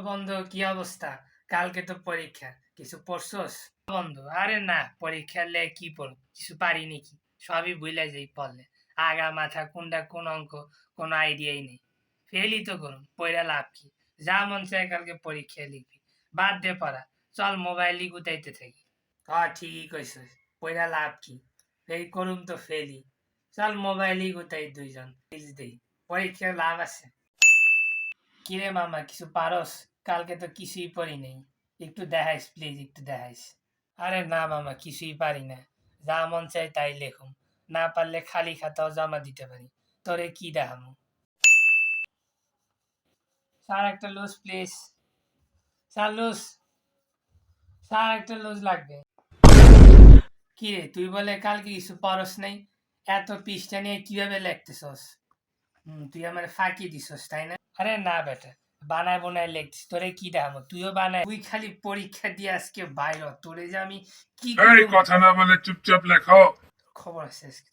বন্ধু, কি অবস্থা? কালকে তো পরীক্ষা, কিছু পড়ছস? বন্ধু, আরে না, পরীক্ষা লে কি পড়ব, কিছু পারি নাকি? সবই ভুলে যাই পড়লে। আগা মাথা কোনটা কোন অঙ্ক, কোনো আইডিয়াই নেই। ফেলই তো করুম, পড়া লাভ কি? যা মন চায় কালকে পরীক্ষায় লিখবি। বাদ দে পড়া, চল মোবাইলই গুতাইতে থাকি। ঠিকই কইছিস, পড়া লাভ কি? ফেল করুম তো ফেলই। চল মোবাইলই গুতাই দুইজন, প্লিজ দেই, পরীক্ষার লাভ আছে। কিরে মামা, কিছু পারস? কালকে তো কিছুই পড়ি নেই, একটু দেখাইস প্লিজ, একটু দেখাইস। আরে না মামা, কিছুই পারি না, যা মন চাই তাই লেখুম, না পারলে খালি খাতাও জমা দিতে পারি। তোরে কি দেখামু? স্যার একটা loose please, sir loose, sir একটা লুজ লাগবে। কিরে তুই বলে কালকে কিছু পড়স নাই, এত পৃষ্ঠা নিয়ে কিভাবে লিখতেছস? তুই আমার ফাঁকি দিছস তাই না? আরে না বেটা, বানায় বোনায় লিখছিস, তোরে কি দেখাবো, তুইও বানায়, তুই খালি পরীক্ষা দিয়ে আজকে বাইর হ, তোরে যে আমি কি এই করব। কথা না বলে চুপচাপ লেখো। খবর আছে আজকে।